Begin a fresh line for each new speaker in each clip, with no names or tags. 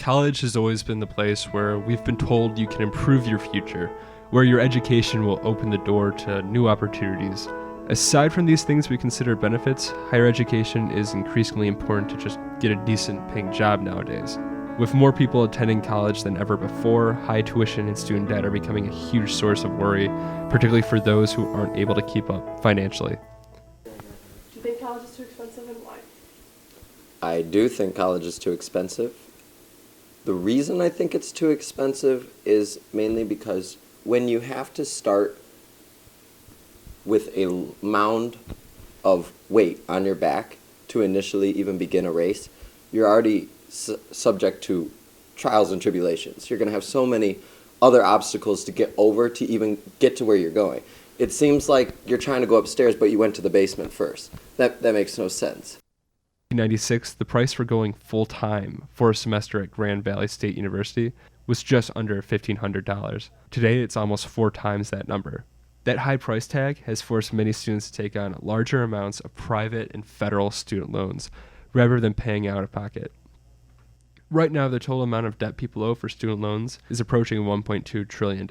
College has always been the place where we've been told you can improve your future, where your education will open the door to new opportunities. Aside from these things we consider benefits, higher education is increasingly important to just get a decent paying job nowadays. With more people attending college than ever before, high tuition and student debt are becoming a huge source of worry, particularly for those who aren't able to keep up financially.
Do you think college is too expensive, and why?
I do think college is too expensive. The reason I think it's too expensive is mainly because when you have to start with a mound of weight on your back to initially even begin a race, you're already subject to trials and tribulations. You're going to have so many other obstacles to get over to even get to where you're going. It seems like you're trying to go upstairs, but you went to the basement first. That makes no sense.
In 1996, the price for going full-time for a semester at Grand Valley State University was just under $1,500. Today, it's almost 4 times that number. That high price tag has forced many students to take on larger amounts of private and federal student loans rather than paying out of pocket. Right now, the total amount of debt people owe for student loans is approaching $1.2 trillion.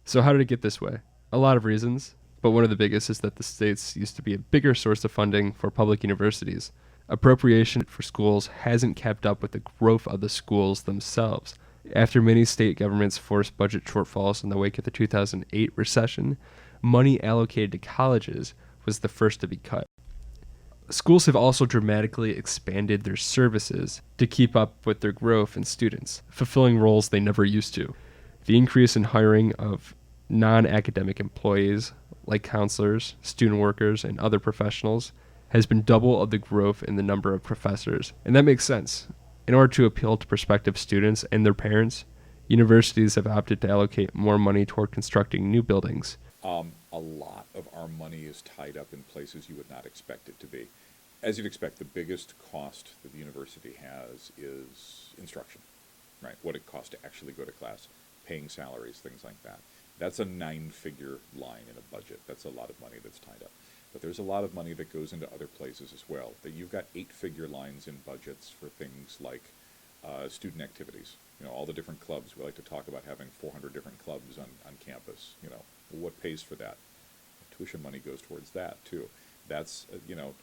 So how did it get this way? A lot of reasons, but one of the biggest is that the states used to be a bigger source of funding for public universities. Appropriation for schools hasn't kept up with the growth of the schools themselves. After many state governments forced budget shortfalls in the wake of the 2008 recession, money allocated to colleges was the first to be cut. Schools have also dramatically expanded their services to keep up with their growth in students, fulfilling roles they never used to. The increase in hiring of non-academic employees, like counselors, student workers, and other professionals, has been double of the growth in the number of professors. And that makes sense. In order to appeal to prospective students and their parents, universities have opted to allocate more money toward constructing new buildings.
A lot of our money is tied up in places you would not expect it to be. As you'd expect, the biggest cost that the university has is instruction, right? What it costs to actually go to class, paying salaries, things like that. That's a 9-figure line in a budget. That's a lot of money that's tied up. But there's a lot of money that goes into other places as well. That you've got 8-figure lines in budgets for things like student activities. You know, all the different clubs. We like to talk about having 400 different clubs on campus. You know, what pays for that? Tuition money goes towards that too. That's,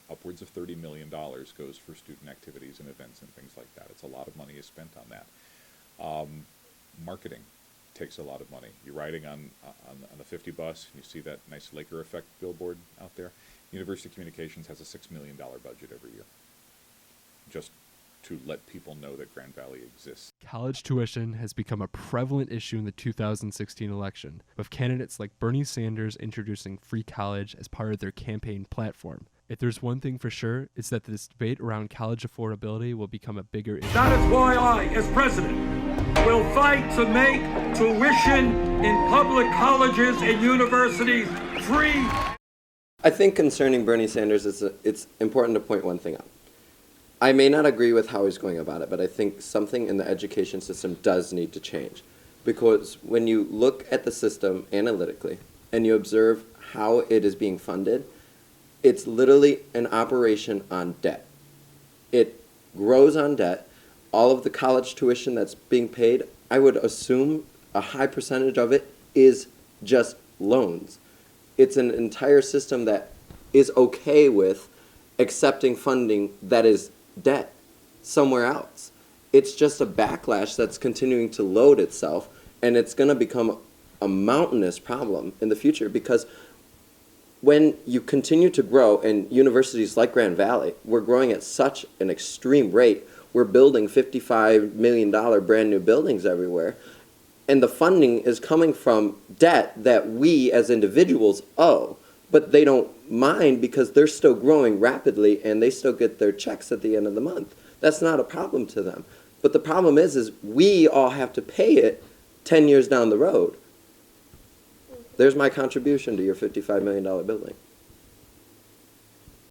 upwards of $30 million goes for student activities and events and things like that. It's a lot of money is spent on that. Marketing takes a lot of money. You're riding on the 50 bus, and you see that nice Laker effect billboard out there. University Communications has a $6 million budget every year, just to let people know that Grand Valley exists.
College tuition has become a prevalent issue in the 2016 election, with candidates like Bernie Sanders introducing free college as part of their campaign platform. If there's one thing for sure, it's that this debate around college affordability will become a bigger issue.
That is why I, as president, will fight to make tuition in public colleges and universities free.
I think concerning Bernie Sanders, it's important to point one thing out. I may not agree with how he's going about it, but I think something in the education system does need to change. Because when you look at the system analytically and you observe how it is being funded, it's literally an operation on debt. It grows on debt. All of the college tuition that's being paid, I would assume a high percentage of it is just loans. It's an entire system that is okay with accepting funding that is debt somewhere else. It's just a backlash that's continuing to load itself, and it's going to become a mountainous problem in the future, because when you continue to grow, and universities like Grand Valley, we're growing at such an extreme rate. We're building $55 million brand new buildings everywhere, and the funding is coming from debt that we as individuals owe. But they don't mind because they're still growing rapidly and they still get their checks at the end of the month. That's not a problem to them. But the problem is we all have to pay it 10 years down the road. There's my contribution to your $55 million building.